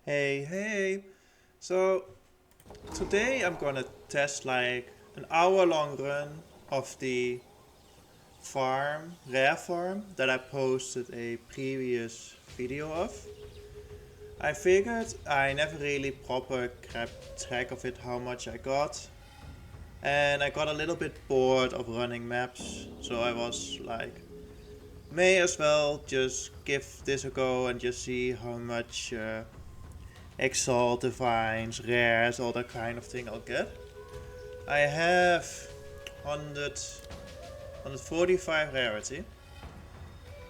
Hey. So today I'm gonna test like an hour-long run of the rare farm that I posted a previous video of. I figured I never really proper kept track of it how much I got, and I got a little bit bored of running maps, so I was like, may as well just give this a go and just see how much Exile, divines, rares, all that kind of thing I'll get. I have 100, 145 rarity.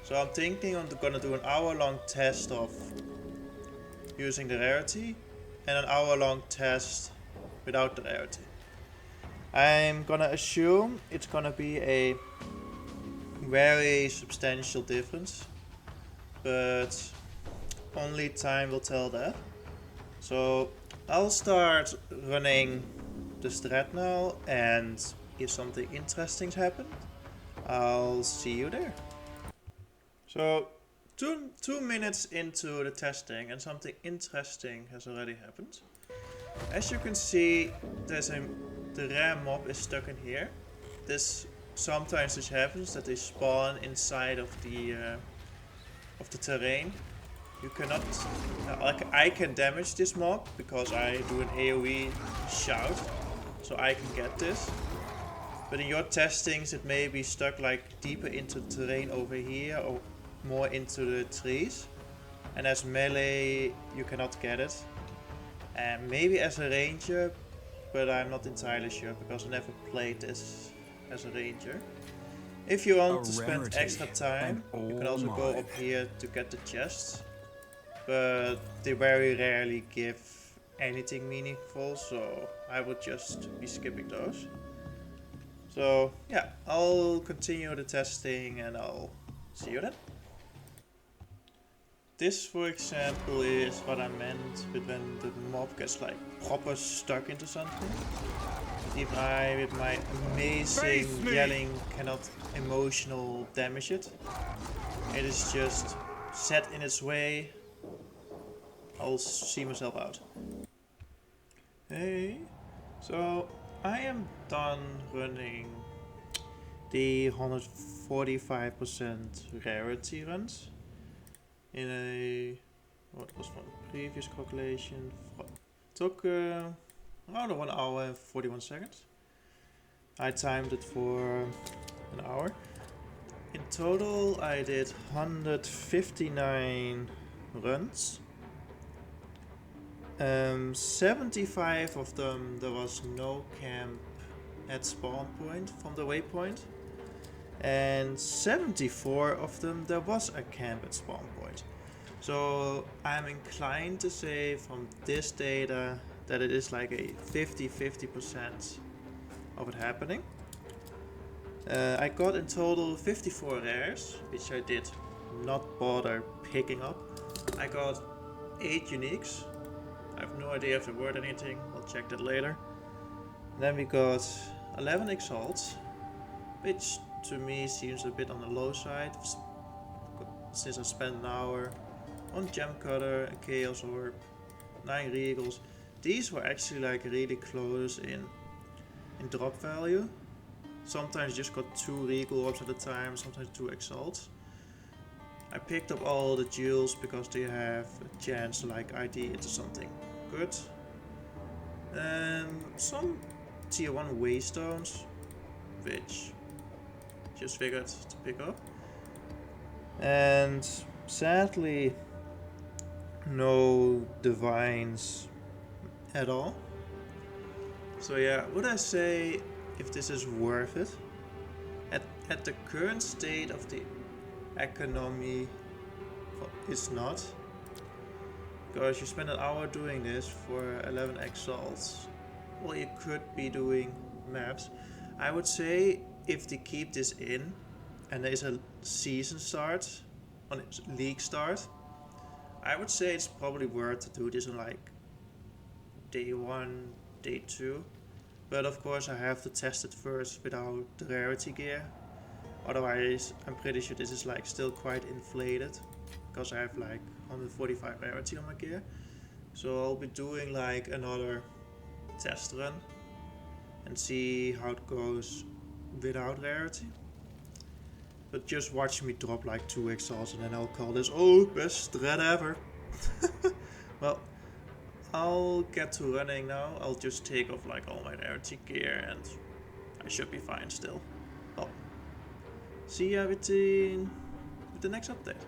So I'm thinking I'm gonna do an hour-long test of using the rarity and an hour-long test without the rarity. I'm gonna assume it's gonna be a very substantial difference, but only time will tell that. So I'll start running the strat now, and if something interesting happens, I'll see you there. So two minutes into the testing and something interesting has already happened. As you can see, the rare mob is stuck in here. Sometimes this happens that they spawn inside of the terrain. You cannot, like I can damage this mob because I do an AoE shout, so I can get this. But in your testings it may be stuck like deeper into the terrain over here or more into the trees. And as melee you cannot get it. And maybe as a ranger, but I'm not entirely sure because I never played this as a ranger. If you want to spend extra time, you can also go up here to get the chests. But they very rarely give anything meaningful, so I would just be skipping those. So yeah, I'll continue the testing and I'll see you then. This, for example, is what I meant with when the mob gets like proper stuck into something. If I, with my amazing yelling, cannot emotional damage it. It is just set in its way. I'll see myself out. Hey, so I am done running the 145% rarity runs in a, what was from previous calculation, took around 1 hour and 41 seconds. I timed it for an hour. In total I did 159 runs. 75 of them there was no camp at spawn point from the waypoint, and 74 of them there was a camp at spawn point. So I'm inclined to say from this data that it is like a 50-50% of it happening. I got in total 54 rares, which I did not bother picking up. I got 8 uniques. I have no idea if they're worth anything, I'll check that later. Then we got 11 exalts, which to me seems a bit on the low side, since I spent an hour on Gem Cutter, a Chaos Orb, 9 Regals. These were actually like really close in drop value. Sometimes just got 2 Regal Orbs at a time, sometimes 2 exalts. I picked up all the jewels because they have a chance to like ID into something good. Some tier 1 waystones, which just figured to pick up. And sadly, no divines at all. So yeah, would I say if this is worth it? At the current state of the economy, it's not. Because you spend an hour doing this for 11 exalts. Well, you could be doing maps. I would say if they keep this in and there is a season start, on league start, I would say it's probably worth to do this on like day 1, day 2. But of course I have to test it first without the rarity gear. Otherwise I'm pretty sure this is like still quite inflated, because I have like 145 rarity on my gear. So I'll be doing like another test run and see how it goes without rarity. But just watch me drop like 2 exiles and then I'll call this, oh, best thread ever. Well, I'll get to running now. I'll just take off like all my rarity gear and I should be fine still. Well, see ya with the next update.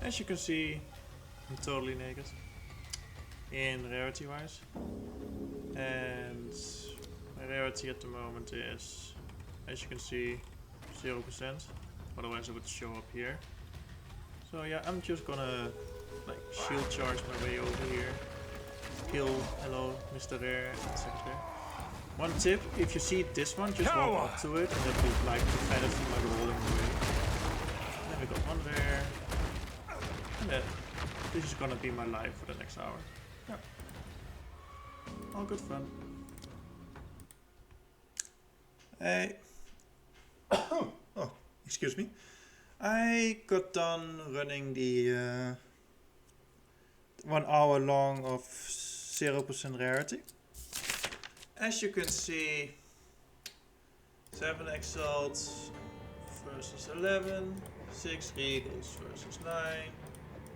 As you can see, I'm totally naked in rarity wise, and my rarity at the moment is, as you can see, 0%, otherwise it would show up here. So yeah, I'm just gonna like shield charge my way over here, kill, hello Mr. Rare, etc. One tip, if you see this one, just walk up to it and that will like prevent it from like rolling away. Then we got one there. And then this is gonna be my life for the next hour. Yeah. All good fun. Oh, excuse me. I got done running the 1 hour long of 0% rarity. As you can see, 7 Exalts versus 11, 6 Regals versus 9,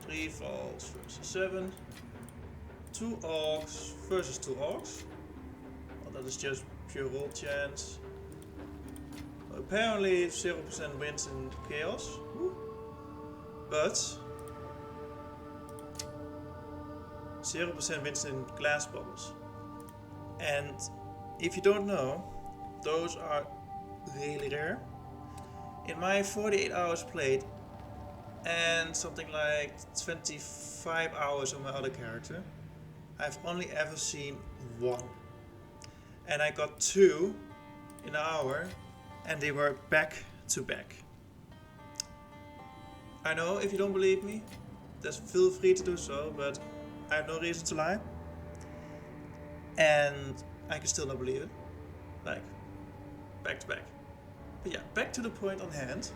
3 Falls versus 7, 2 Orcs versus 2 Orcs. Well, that is just pure roll chance. Apparently 0% wins in Chaos, but 0% wins in Glass Bubbles. And if you don't know, those are really rare. In my 48 hours played and something like 25 hours on my other character, I've only ever seen 1. And I got 2 in an hour and they were back to back. I know if you don't believe me, just feel free to do so, but I have no reason to lie. And I can still not believe it. Like, back to back. But yeah, back to the point on hand.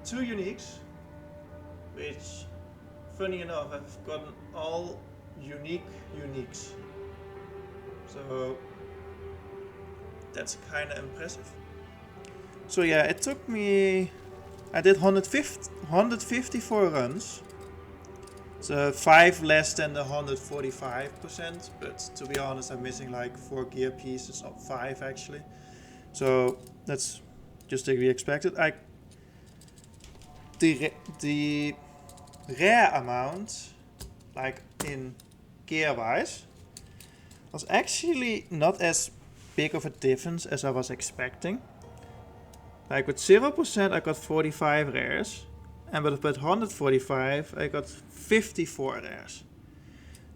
2 uniques, which, funny enough, I've gotten all uniques. So, that's kinda impressive. So yeah, it took me, I did 154 runs. So 5 less than the 145%, but to be honest, I'm missing like 4 gear pieces, not 5 actually. So that's just to be expected. The rare amount, like in gear wise, was actually not as big of a difference as I was expecting. Like with 0% I got 45 rares, and with 145 I got 54 rares.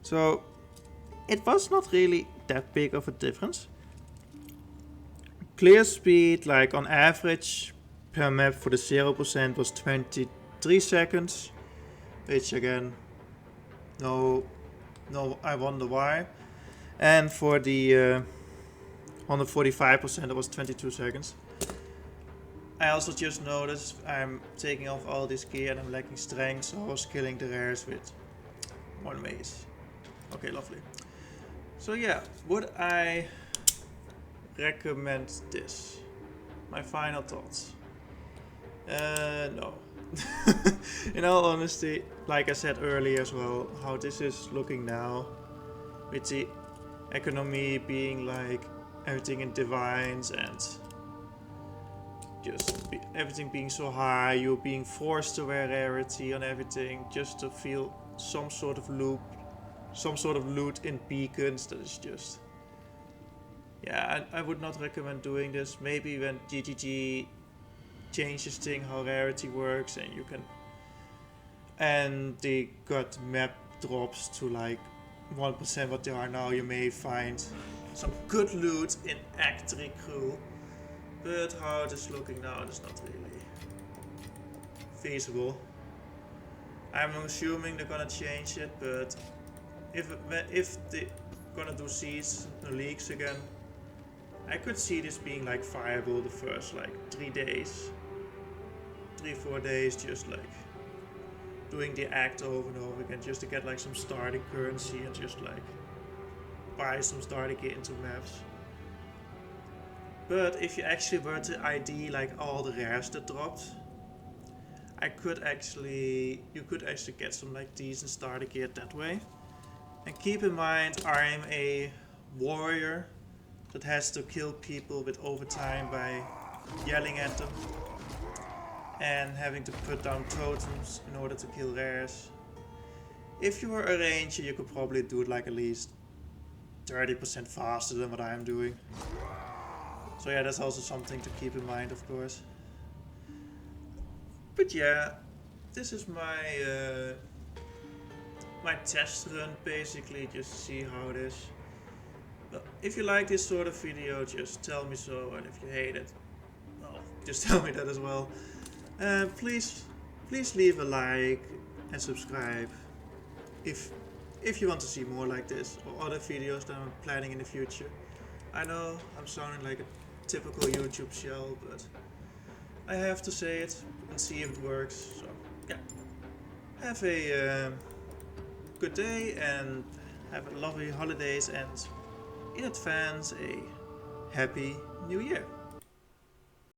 So it was not really that big of a difference. Clear speed, like on average per map for the 0% was 23 seconds, which again, no, I wonder why. And for the 145% it was 22 seconds. I also just noticed I'm taking off all this gear and I'm lacking strength, so I was killing the rares with 1 mace. Okay, lovely. So yeah, would I recommend this? My final thoughts. No. In all honesty, like I said earlier as well, how this is looking now, with the economy being like everything in divines and everything being so high, you being forced to wear rarity on everything just to feel some sort of loot in beacons. That is just, yeah, I would not recommend doing this. Maybe when GGG changes thing how rarity works and you can, and they got map drops to like 1% what they are now, you may find some good loot in Act 3 crew. But how it is looking now, it is not really feasible. I'm assuming they're gonna change it, but if they're gonna do seeds and leagues again, I could see this being like viable the first like 3 days, 3-4 days, just like doing the act over and over again just to get like some starting currency and just like buy some starting gear into maps. But if you actually were to ID like all the rares that dropped, you could actually get some like decent starter gear that way. And keep in mind, I'm a warrior that has to kill people with overtime by yelling at them and having to put down totems in order to kill rares. If you were a ranger, you could probably do it like at least 30% faster than what I'm doing. So yeah, that's also something to keep in mind, of course. But yeah, this is my my test run, basically, just to see how it is. But if you like this sort of video, just tell me so, and if you hate it, well, just tell me that as well. Please leave a like and subscribe if you want to see more like this or other videos that I'm planning in the future. I know I'm sounding like a typical YouTube shell, but I have to say it and see if it works. So yeah, have a good day and have a lovely holidays, and in advance a happy new year.